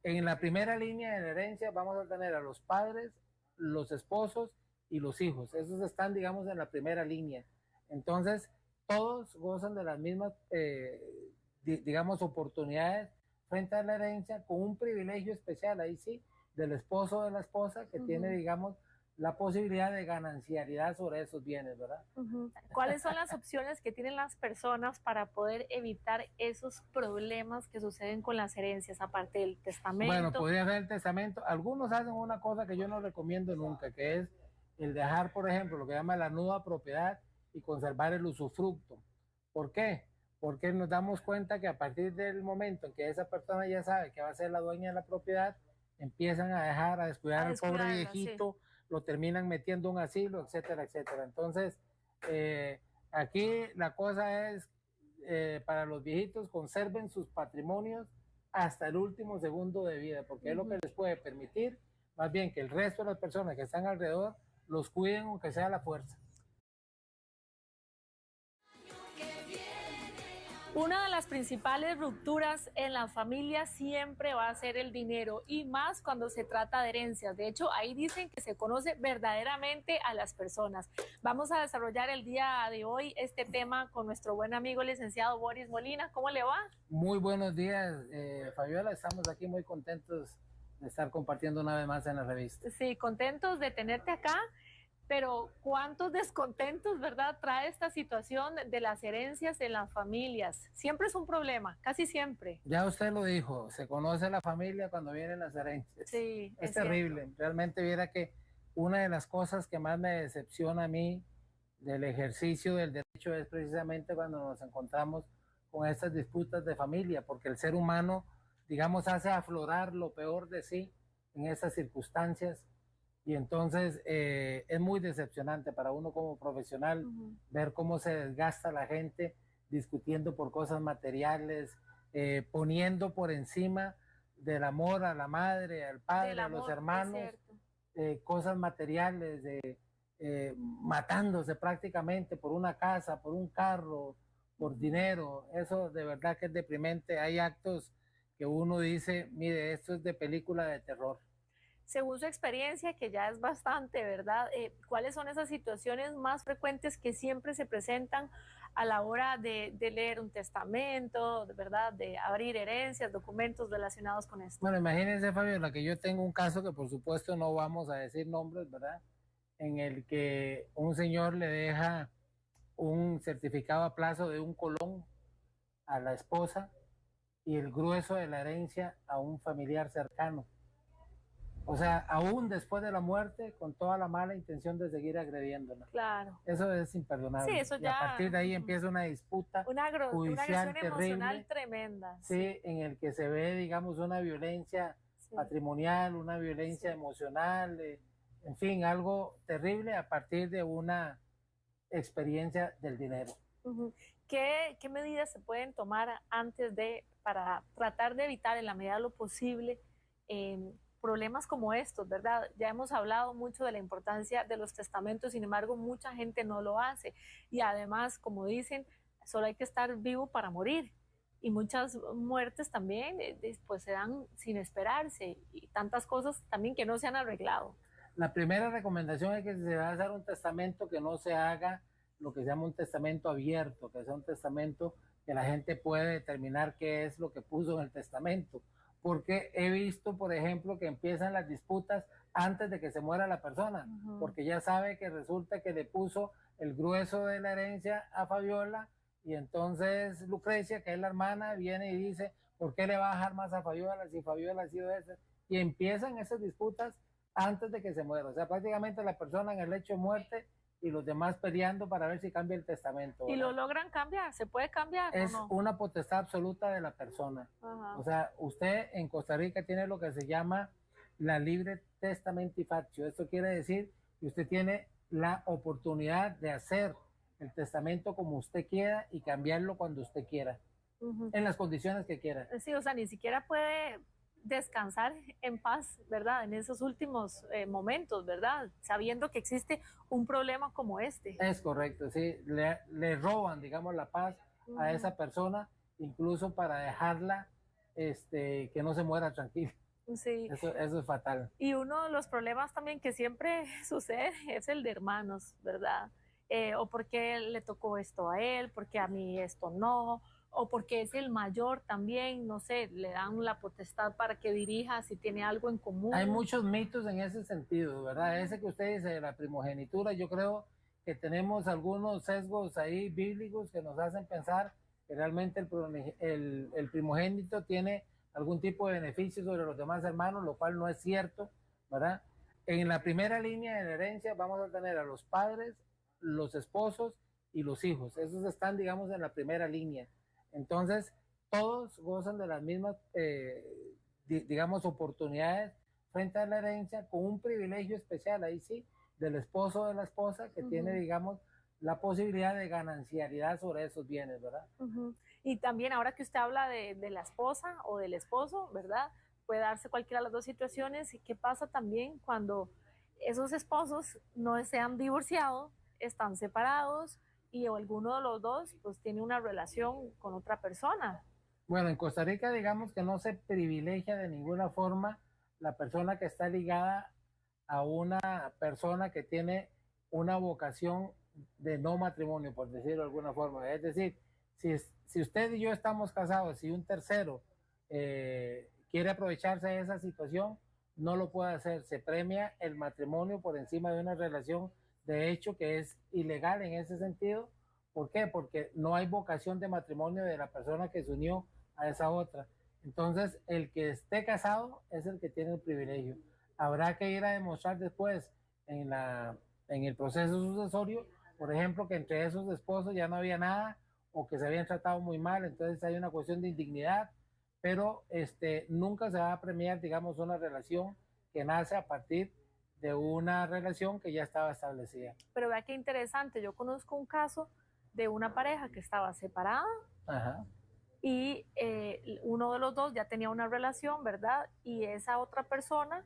En la primera línea de la herencia vamos a tener a los padres, los esposos y los hijos. Esos están, digamos, en la primera línea. Entonces, todos gozan de las mismas, digamos, oportunidades frente a la herencia, con un privilegio especial, ahí sí, del esposo o de la esposa, que tiene, digamos, la posibilidad de ganancialidad sobre esos bienes, ¿verdad? ¿Cuáles son las opciones que tienen las personas para poder evitar esos problemas que suceden con las herencias, aparte del Bueno, testamento? podría ser el testamento. Algunos hacen una cosa que yo no recomiendo nunca, que es el dejar, por ejemplo, lo que llama la nuda propiedad y conservar el usufructo. ¿Por qué? Porque nos damos cuenta que a partir del momento en que esa persona ya sabe que va a ser la dueña de la propiedad, empiezan a dejar, a descuidar A al pobre descuidarla, sí. viejito, lo terminan metiendo en un asilo, etcétera, etcétera. Entonces, aquí la cosa es, para los viejitos, conserven sus patrimonios hasta el último segundo de vida, porque es lo que les puede permitir, más bien, que el resto de las personas que están alrededor los cuiden, aunque sea a la fuerza. Una de las principales rupturas en la familia siempre va a ser el dinero, y más cuando se trata de herencias. De hecho, ahí dicen que se conoce verdaderamente a las personas. Vamos a desarrollar el día de hoy este tema con nuestro buen amigo licenciado Boris Molina. ¿Cómo le va? Muy buenos días, Fabiola. Estamos aquí muy contentos de estar compartiendo una vez más en la revista. Sí, contentos de tenerte acá. Pero cuántos descontentos, ¿verdad?, trae esta situación de las herencias en las familias. Siempre es un problema, casi siempre. Ya usted lo dijo, se conoce la familia cuando vienen las herencias. Sí, Es es terrible. cierto. Realmente viera que una de las cosas que más me decepciona a mí del ejercicio del derecho es precisamente cuando nos encontramos con estas disputas de familia, porque el ser humano, digamos, hace aflorar lo peor de sí en esas circunstancias, y entonces es muy decepcionante para uno como profesional ver cómo se desgasta la gente discutiendo por cosas materiales, poniendo por encima del amor a la madre, al Del padre, a los amor, es hermanos, cierto. cosas materiales, matándose prácticamente por una casa, por un carro, por dinero. Eso de verdad que es deprimente. Hay actos que uno dice, mire, esto es de película de terror. Según su experiencia, que ya es bastante, ¿verdad? ¿Cuáles son esas situaciones más frecuentes que siempre se presentan a la hora de leer un testamento, ¿verdad? De abrir herencias, documentos relacionados con esto. Bueno, imagínense, Fabiola, que yo tengo un caso que por supuesto no vamos a decir nombres, ¿verdad? En el que un señor le deja un certificado a plazo de 1 colón a la esposa y el grueso de la herencia a un familiar cercano. O sea, aún después de la muerte, con toda la mala intención de seguir agrediéndola. Claro. Eso es Sí, imperdonable. eso Y a partir ya. de ahí empieza una disputa Una agresión judicial emocional terrible, tremenda. Sí. sí, en el que se ve, digamos, una violencia Sí. patrimonial, una violencia emocional, en fin, algo terrible a partir de una experiencia del dinero. ¿Qué medidas se pueden tomar para tratar de evitar en la medida de lo posible problemas como estos, ¿verdad? Ya hemos hablado mucho de la importancia de los testamentos, sin embargo, mucha gente no lo hace. Y además, como dicen, solo hay que estar vivo para morir. Y muchas muertes también pues se dan sin esperarse, y tantas cosas también que no se han arreglado. La primera recomendación es que si se va a hacer un testamento, que no se haga lo que se llama un testamento abierto, que sea un testamento que la gente puede determinar qué es lo que puso en el testamento. Porque he visto, por ejemplo, que empiezan las disputas antes de que se muera la persona, porque ya sabe que resulta que le puso el grueso de la herencia a Fabiola, y entonces Lucrecia, que es la hermana, viene y dice, ¿por qué le va a dejar más a Fabiola si Fabiola ha sido esa? Y empiezan esas disputas antes de que se muera. O sea, prácticamente la persona en el lecho de muerte y los demás peleando para ver si cambia el testamento, ¿verdad? ¿Y lo logran cambiar? ¿Se puede cambiar Es o no? una potestad absoluta de la persona. O sea, usted en Costa Rica tiene lo que se llama la libre testamentifatio. Esto quiere decir que usted tiene la oportunidad de hacer el testamento como usted quiera y cambiarlo cuando usted quiera, en las condiciones que quiera. Sí, o sea, ni siquiera puede descansar en paz, ¿verdad? En esos últimos momentos, ¿verdad? Sabiendo que existe un problema como este. Es correcto, sí. Le roban, digamos, la paz a esa persona, incluso para dejarla que no se muera tranquila. Sí. Eso es fatal. Y uno de los problemas también que siempre sucede es el de hermanos, ¿verdad? O por qué le tocó esto a él, porque a mí esto no, o porque es el mayor también, no sé, le dan la potestad para que dirija si tiene algo en Hay común. muchos mitos en ese sentido, ¿verdad? Ese que usted dice de la primogenitura, yo creo que tenemos algunos sesgos ahí bíblicos que nos hacen pensar que realmente el primogénito tiene algún tipo de beneficio sobre los demás hermanos, lo cual no es cierto, ¿verdad? En la primera línea de la herencia vamos a tener a los padres, los esposos y los hijos. Esos están, digamos, en la primera línea. Entonces, todos gozan de las mismas, digamos, oportunidades frente a la herencia, con un privilegio especial, ahí sí, del esposo o de la esposa, que tiene, digamos, la posibilidad de ganancialidad sobre esos bienes, ¿verdad? Y también ahora que usted habla de la esposa o del esposo, ¿verdad? Puede darse cualquiera de las dos situaciones. ¿Y qué pasa también cuando esos esposos no se han divorciado, están separados y o alguno de los dos pues tiene una relación con otra persona? Bueno, en Costa Rica digamos que no se privilegia de ninguna forma la persona que está ligada a una persona que tiene una vocación de no matrimonio, por decirlo de alguna forma. Es decir, si usted y yo estamos casados y un tercero quiere aprovecharse de esa situación, no lo puede hacer. Se premia el matrimonio por encima de una relación de hecho que es ilegal en ese sentido. ¿Por qué? Porque no hay vocación de matrimonio de la persona que se unió a esa otra. Entonces, el que esté casado es el que tiene el privilegio. Habrá que ir a demostrar después en el proceso sucesorio, por ejemplo, que entre esos esposos ya no había nada o que se habían tratado muy mal, entonces hay una cuestión de indignidad, pero nunca se va a premiar, digamos, una relación que nace a partir de una relación que ya estaba establecida. Pero vea qué interesante, yo conozco un caso de una pareja que estaba separada. Ajá. Y uno de los dos ya tenía una relación, ¿verdad? Y esa otra persona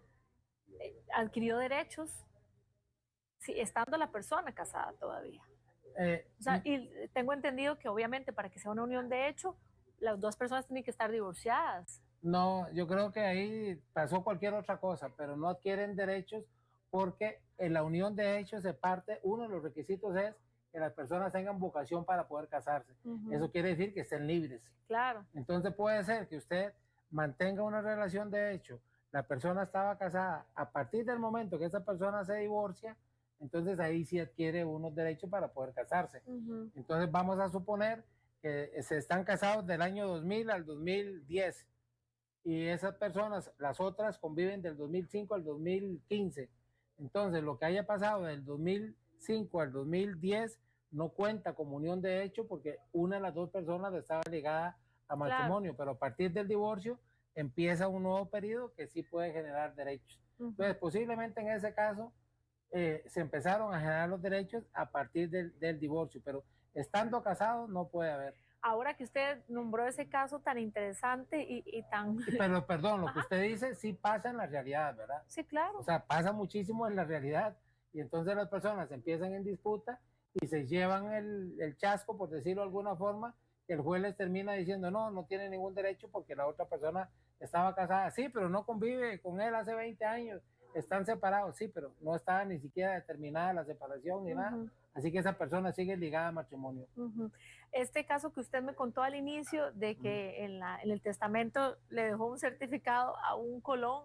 adquirió derechos, sí, estando la persona casada todavía. O sea, y tengo entendido que obviamente para que sea una unión de hecho, las dos personas tienen que estar divorciadas. No, yo creo que ahí pasó cualquier otra cosa, pero no adquieren derechos porque en la unión de hechos se parte, uno de los requisitos es que las personas tengan vocación para poder casarse. Eso quiere decir que estén libres. Claro. Entonces puede ser que usted mantenga una relación de hecho, la persona estaba casada, a partir del momento que esa persona se divorcia, entonces ahí sí adquiere unos derechos para poder casarse. Entonces vamos a suponer que se están casados del año 2000 al 2010 y esas personas, las otras, conviven del 2005 al 2015. Entonces, lo que haya pasado del 2005 al 2010 no cuenta como unión de hecho porque una de las dos personas estaba ligada a matrimonio, claro, pero a partir del divorcio empieza un nuevo periodo que sí puede generar derechos. Entonces, posiblemente en ese caso se empezaron a generar los derechos a partir del divorcio, pero estando casados no puede haber. Ahora que usted nombró ese caso tan interesante y tan... Pero perdón, lo que usted dice sí pasa en la realidad, ¿verdad? Sí, claro. O sea, pasa muchísimo en la realidad y entonces las personas empiezan en disputa y se llevan el chasco, por decirlo de alguna forma, que el juez les termina diciendo no, no tiene ningún derecho porque la otra persona estaba casada. Sí, pero no convive con él hace 20 años, están separados, sí, pero no estaba ni siquiera determinada la separación ni nada. Así que esa persona sigue ligada a matrimonio. Este caso que usted me contó al inicio de que en el testamento le dejó un certificado a un colón,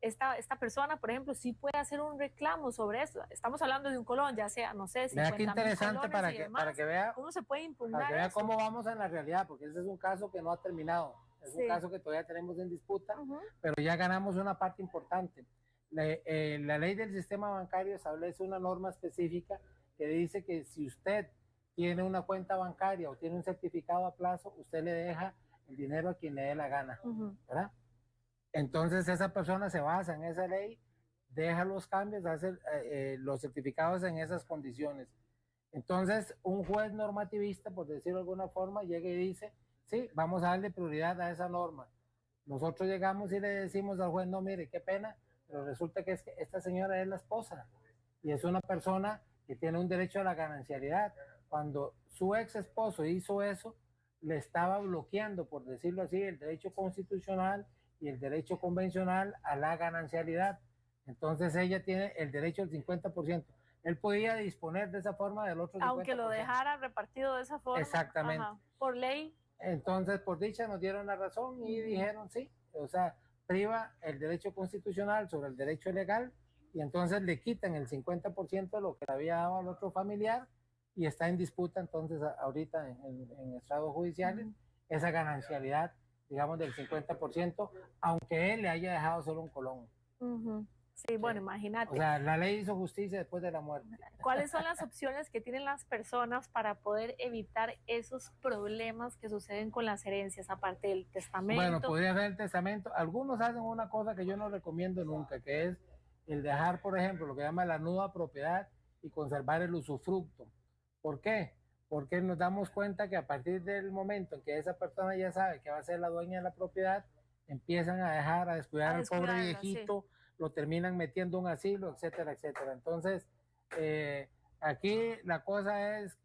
esta persona, por ejemplo, sí puede hacer un reclamo sobre eso. Estamos hablando de un colón, ya sea, no sé, 50,000 qué interesante para que vea, ¿cómo se puede impugnar? Para que vea cómo vamos en la realidad, porque ese es un caso que no ha terminado. Es un caso que todavía tenemos en disputa, pero ya ganamos una parte importante. La ley del sistema bancario establece una norma específica que dice que si usted tiene una cuenta bancaria o tiene un certificado a plazo, usted le deja el dinero a quien le dé la gana, ¿verdad? Entonces esa persona se basa en esa ley, deja los cambios, hace los certificados en esas condiciones. Entonces un juez normativista, por decirlo de alguna forma, llega y dice, sí, vamos a darle prioridad a esa norma. Nosotros llegamos y le decimos al juez, no, mire, qué pena, pero resulta que esta señora es la esposa y es una persona que tiene un derecho a la ganancialidad. Cuando su ex esposo hizo eso, le estaba bloqueando, por decirlo así, el derecho constitucional y el derecho convencional a la ganancialidad. Entonces ella tiene el derecho al 50%. Él podía disponer de esa forma del otro 50%. Aunque lo dejara repartido de esa forma. Exactamente. Ajá, por ley. Entonces, por dicha, nos dieron la razón y dijeron sí. O sea, priva el derecho constitucional sobre el derecho legal y entonces le quitan el 50% de lo que le había dado al otro familiar y está en disputa entonces ahorita en estados judiciales esa ganancialidad, digamos, del 50%, aunque él le haya dejado solo un colón. Sí, bueno, imagínate. O sea, la ley hizo justicia después de la muerte. ¿Cuáles son las opciones que tienen las personas para poder evitar esos problemas que suceden con las herencias, aparte del testamento? Bueno, podría ser el testamento. Algunos hacen una cosa que yo no recomiendo nunca, que es el dejar, por ejemplo, lo que llama la nuda propiedad y conservar el usufructo. ¿Por qué? Porque nos damos cuenta que a partir del momento en que esa persona ya sabe que va a ser la dueña de la propiedad, empiezan a descuidar al pobre viejito, sí. Lo terminan metiendo en un asilo, etcétera, etcétera. Entonces, aquí la cosa es,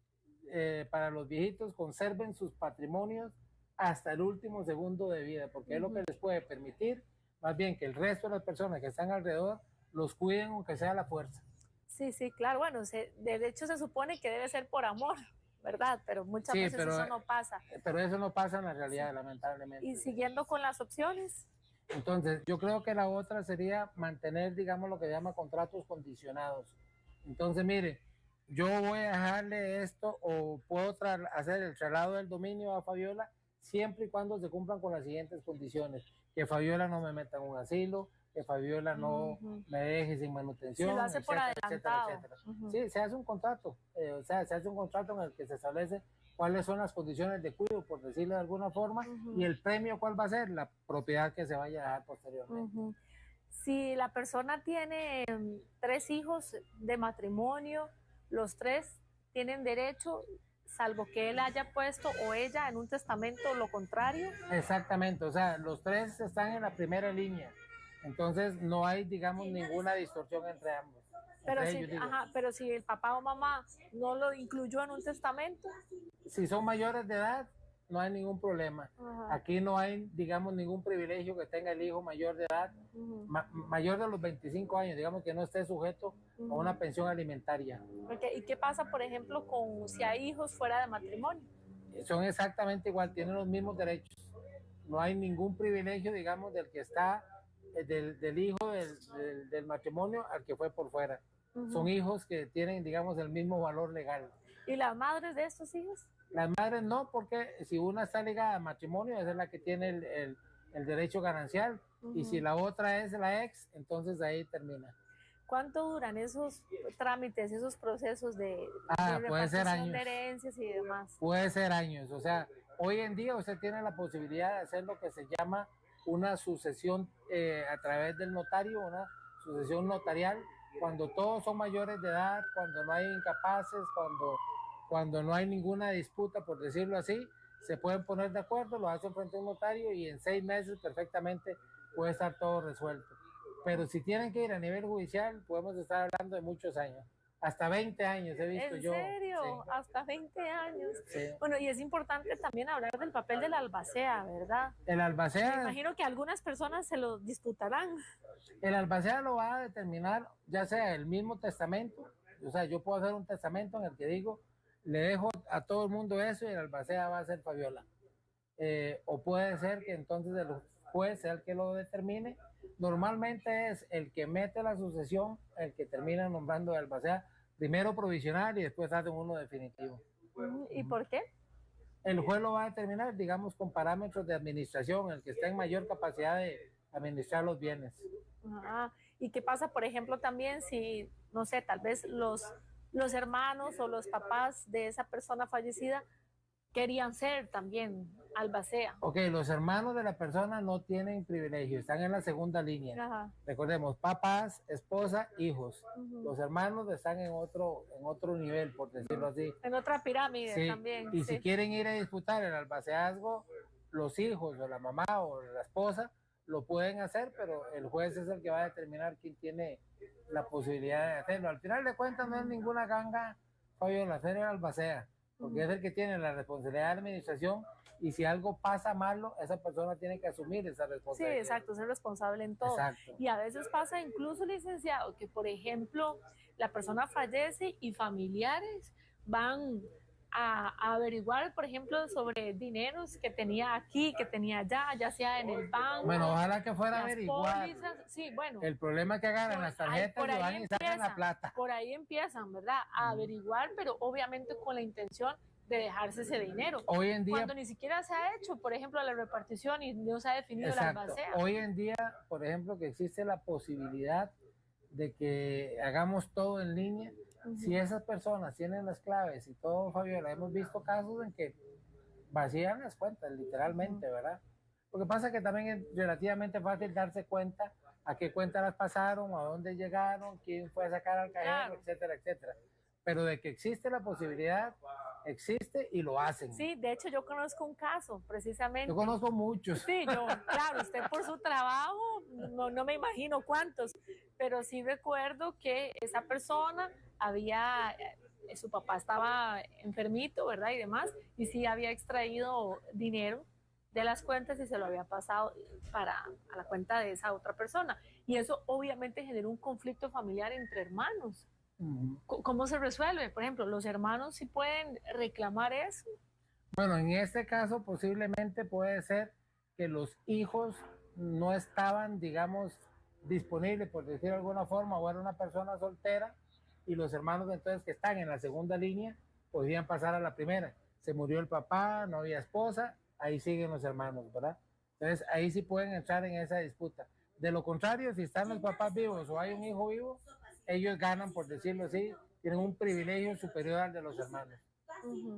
para los viejitos, conserven sus patrimonios hasta el último segundo de vida, porque es lo que les puede permitir, más bien, que el resto de las personas que están alrededor los cuiden, aunque sea a la fuerza. Sí, sí, claro. Bueno, de hecho se supone que debe ser por amor, ¿verdad? Pero muchas veces eso no pasa. Pero eso no pasa en la realidad, sí. Lamentablemente. Y siguiendo con las opciones. Entonces, yo creo que la otra sería mantener, digamos, lo que se llama contratos condicionados. Entonces, mire, yo voy a dejarle esto o puedo hacer el traslado del dominio a Fabiola siempre y cuando se cumplan con las siguientes condiciones. Que Fabiola no me meta en un asilo, que Fabiola no me deje sin manutención, si lo hace por adelantado. etcétera. Sí, se hace un contrato, o sea, se hace un contrato en el que se establece cuáles son las condiciones de cuidado, por decirlo de alguna forma, y el premio cuál va a ser, la propiedad que se vaya a dejar posteriormente. Si la persona tiene 3 hijos de matrimonio, los 3 tienen derecho, salvo que él haya puesto o ella en un testamento lo contrario. Exactamente, o sea, los 3 están en la primera línea, entonces no hay, digamos, ninguna distorsión entre ambos. Pero si el papá o mamá no lo incluyó en un testamento. Si son mayores de edad, no hay ningún problema. Aquí no hay, digamos, ningún privilegio que tenga el hijo mayor de edad, mayor de los 25 años, digamos, que no esté sujeto a una pensión alimentaria. ¿Y qué pasa, por ejemplo, con si hay hijos fuera de matrimonio? Son exactamente igual, tienen los mismos derechos. No hay ningún privilegio, digamos, del que está, del hijo del matrimonio al que fue por fuera. Son hijos que tienen, digamos, el mismo valor legal. ¿Y las madres de estos hijos? Las madres no, porque si una está ligada a matrimonio, esa es la que tiene el derecho ganancial, y si la otra es la ex, entonces ahí termina. ¿Cuánto duran esos trámites, esos procesos de puede ser años. De herencias y demás? Puede ser años, o sea, hoy en día usted tiene la posibilidad de hacer lo que se llama una sucesión a través del notario, una sucesión notarial, cuando todos son mayores de edad, cuando no hay incapaces, cuando no hay ninguna disputa, por decirlo así, se pueden poner de acuerdo, lo hacen frente a un notario y en 6 meses perfectamente puede estar todo resuelto. Pero si tienen que ir a nivel judicial, podemos estar hablando de muchos años. Hasta 20 años he visto yo. ¿En serio? Sí. Hasta 20 años. Sí. Bueno, y es importante también hablar del papel del albacea, ¿verdad? El albacea... Me imagino que algunas personas se lo disputarán. El albacea lo va a determinar, ya sea el mismo testamento, o sea, yo puedo hacer un testamento en el que digo, le dejo a todo el mundo eso y el albacea va a ser Fabiola. O puede ser que entonces el juez sea el que lo determine. Normalmente es el que mete la sucesión, el que termina nombrando el albacea, primero provisional y después hace uno definitivo. ¿Y por qué? El juez lo va a determinar, digamos, con parámetros de administración, el que esté en mayor capacidad de administrar los bienes. ¿Y qué pasa, por ejemplo, también si, no sé, tal vez los hermanos o los papás de esa persona fallecida querían ser también albacea? Ok, los hermanos de la persona no tienen privilegio, están en la segunda línea. Recordemos, papás, esposa, hijos. Los hermanos están en otro nivel, por decirlo así. En otra pirámide también. Y si quieren ir a disputar el albaceazgo, los hijos o la mamá o la esposa lo pueden hacer, pero el juez es el que va a determinar quién tiene la posibilidad de hacerlo. Al final de cuentas no es ninguna ganga, Fabiola, hacer el albacea, porque es el que tiene la responsabilidad de administración y si algo pasa malo, esa persona tiene que asumir esa Sí, responsabilidad. exacto, ser responsable en todo. Exacto. Y a veces pasa incluso, licenciado, que por ejemplo la persona fallece y familiares van a averiguar, por ejemplo, sobre dineros que tenía aquí, que tenía allá, ya sea en el banco. Bueno, ojalá que fuera a las averiguar. pólizas, sí, bueno. El problema es que agarran las tarjetas y van y sacan la plata. Por ahí empiezan, ¿verdad? A averiguar, pero obviamente con la intención de dejarse ese dinero. Hoy en día, cuando ni siquiera se ha hecho, por ejemplo, la repartición y no se ha definido exacto, la albacea. hoy en día, por ejemplo, que existe la posibilidad de que hagamos todo en línea, si esas personas tienen las claves y todo, Fabiola, hemos visto casos en que vacían las cuentas, literalmente, ¿verdad? Lo que pasa es que también es relativamente fácil darse cuenta a qué cuentas las pasaron, a dónde llegaron, quién fue a sacar al cajero, etcétera, etcétera. Pero de que existe la posibilidad, existe y lo hacen. Sí, de hecho yo conozco un caso, precisamente. Yo conozco muchos. Sí, yo, claro, usted por su trabajo, no me imagino cuántos, pero sí recuerdo que esa persona había, su papá estaba enfermito, ¿verdad? Y demás, y sí había extraído dinero de las cuentas y se lo había pasado a la cuenta de esa otra persona. Y eso obviamente generó un conflicto familiar entre hermanos. ¿Cómo se resuelve? Por ejemplo, ¿los hermanos sí pueden reclamar eso? Bueno, en este caso posiblemente puede ser que los hijos no estaban, digamos, disponibles, por decir de alguna forma, o era una persona soltera y los hermanos entonces que están en la segunda línea podían pasar a la primera. Se murió el papá, no había esposa, ahí siguen los hermanos, ¿verdad? Entonces ahí sí pueden entrar en esa disputa. De lo contrario, si están los papás vivos o hay un hijo vivo, ellos ganan, por decirlo así, tienen un privilegio superior al de los hermanos.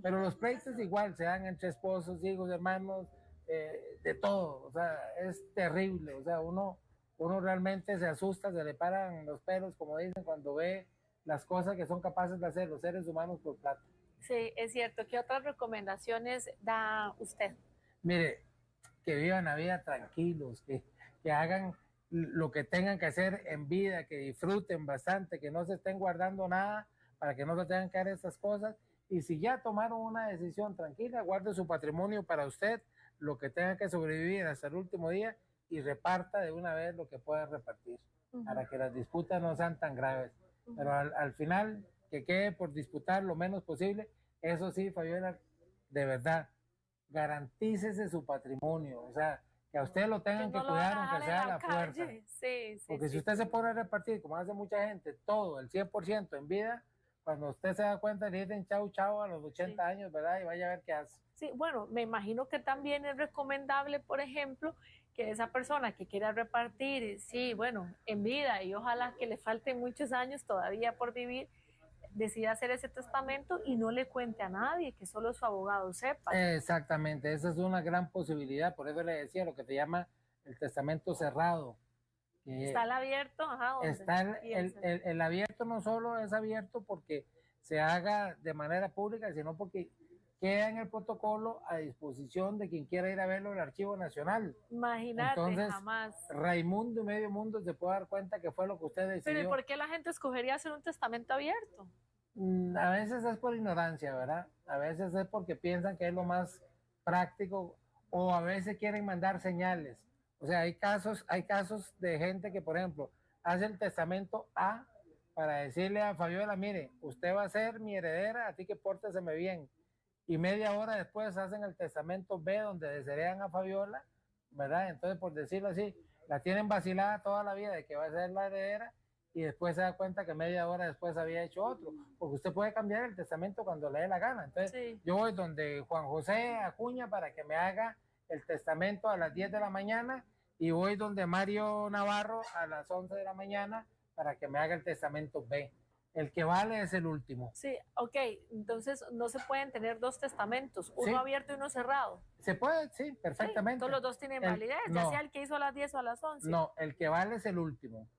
Pero los pleitos igual se dan entre esposos, hijos, hermanos, de todo, o sea, es terrible, o sea, uno realmente se asusta, se le paran los pelos, como dicen, cuando ve las cosas que son capaces de hacer los seres humanos por plata. Sí, es cierto. ¿Qué otras recomendaciones da usted? Mire, que vivan la vida tranquilos, que hagan lo que tengan que hacer en vida, que disfruten bastante, que no se estén guardando nada para que no se tengan que dar estas cosas. Y si ya tomaron una decisión tranquila, guarde su patrimonio para usted, lo que tenga que sobrevivir hasta el último día y reparta de una vez lo que pueda repartir, para que las disputas no sean tan graves. Pero al final, que quede por disputar lo menos posible. Eso sí, Fabiola, de verdad, garantícese su patrimonio, o sea, que a usted lo tengan que cuidar aunque sea a la fuerza. Sí, porque si usted se pone a repartir, como hace mucha gente, todo, el 100% en vida, cuando usted se da cuenta, le dicen chau, chau a los 80 años, ¿verdad? Y vaya a ver qué hace. Sí, bueno, me imagino que también es recomendable, por ejemplo, que esa persona que quiera repartir, sí, bueno, en vida y ojalá que le falten muchos años todavía por vivir, decida hacer ese testamento y no le cuente a nadie, que solo su abogado sepa. Exactamente, esa es una gran posibilidad, por eso le decía lo que se llama el testamento cerrado. Está el abierto, ajá. Está el abierto no solo es abierto porque se haga de manera pública, sino porque queda en el protocolo a disposición de quien quiera ir a verlo en el Archivo Nacional. Imagínate, entonces, jamás. Raimundo y medio mundo se puede dar cuenta que fue lo que usted decidió. Pero ¿y por qué la gente escogería hacer un testamento abierto? A veces es por ignorancia, ¿verdad? A veces es porque piensan que es lo más práctico o a veces quieren mandar señales. O sea, hay casos de gente que, por ejemplo, hace el testamento A para decirle a Fabiola, mire, usted va a ser mi heredera, así que pórteseme bien. Y media hora después hacen el testamento B donde desean a Fabiola, ¿verdad? Entonces, por decirlo así, la tienen vacilada toda la vida de que va a ser la heredera y después se da cuenta que media hora después había hecho otro, porque usted puede cambiar el testamento cuando le dé la gana. Entonces, yo voy donde Juan José Acuña para que me haga el testamento a las 10 de la mañana y voy donde Mario Navarro a las 11 de la mañana para que me haga el testamento B. El que vale es el último. Sí, ok, entonces no se pueden tener dos testamentos, uno abierto y uno cerrado. Se puede, sí, perfectamente. Todos los dos tienen validez, ya sea el que hizo a las 10 o a las 11. No, el que vale es el último.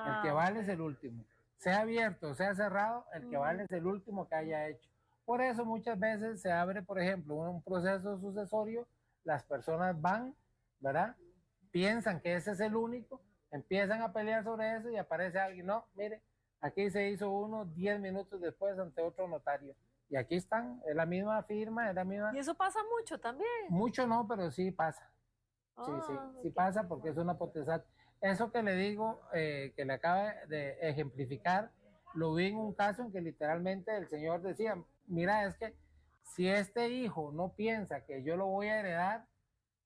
El que vale es el último. Sea abierto, sea cerrado, el que vale es el último que haya hecho. Por eso muchas veces se abre, por ejemplo, un proceso sucesorio, las personas van, ¿verdad? Piensan que ese es el único, empiezan a pelear sobre eso y aparece alguien, no, mire, aquí se hizo uno 10 minutos después ante otro notario. Y aquí están, es la misma firma, es la misma... Y eso pasa mucho también. Mucho no, pero sí pasa. Sí, sí, sí pasa porque es una potestad. Eso que le digo, que le acaba de ejemplificar, lo vi en un caso en que literalmente el señor decía, mira, es que si este hijo no piensa que yo lo voy a heredar,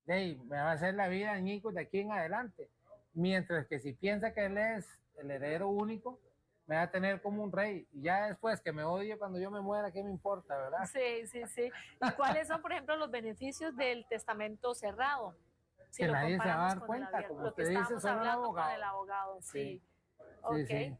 me va a hacer la vida añicos de aquí en adelante. Mientras que si piensa que él es el heredero único, me va a tener como un rey. Y ya después que me odie cuando yo me muera, ¿qué me importa, verdad? Sí, sí, sí. ¿Y cuáles son, por ejemplo, los beneficios del testamento cerrado? Si Que lo nadie se va a comparamos dar con el cuenta, abierto, como lo que usted dice, estábamos solo el hablando con abogado. el abogado, sí. Sí, Ok. sí.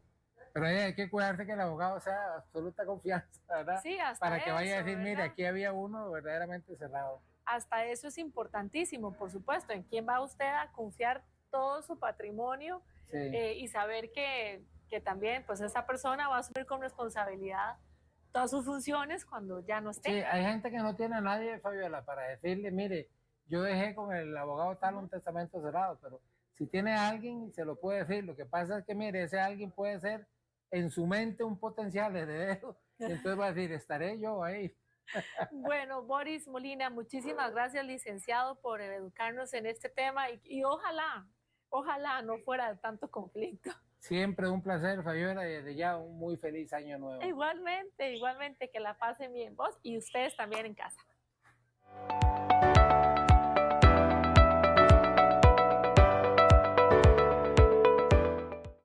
Pero hay que cuidarse que el abogado sea de absoluta confianza, ¿verdad? Sí, hasta para que vaya a eso, decir, mire, ¿verdad? aquí había uno verdaderamente cerrado. Hasta eso es importantísimo, por supuesto. ¿En quién va usted a confiar todo su patrimonio? Sí. Y saber que también, pues, esa persona va a asumir con responsabilidad todas sus funciones cuando ya no esté. Sí, hay gente que no tiene a nadie, Fabiola, para decirle, mire, yo dejé con el abogado tal un testamento cerrado, pero si tiene a alguien, se lo puede decir. Lo que pasa es que, mire, ese alguien puede ser en su mente un potencial heredero, y entonces va a decir, estaré yo ahí. Bueno, Boris Molina, muchísimas gracias, licenciado, por educarnos en este tema y ojalá no fuera de tanto conflicto. Siempre un placer, Fabiola, y desde ya un muy feliz año nuevo. Igualmente, que la pasen bien vos y ustedes también en casa.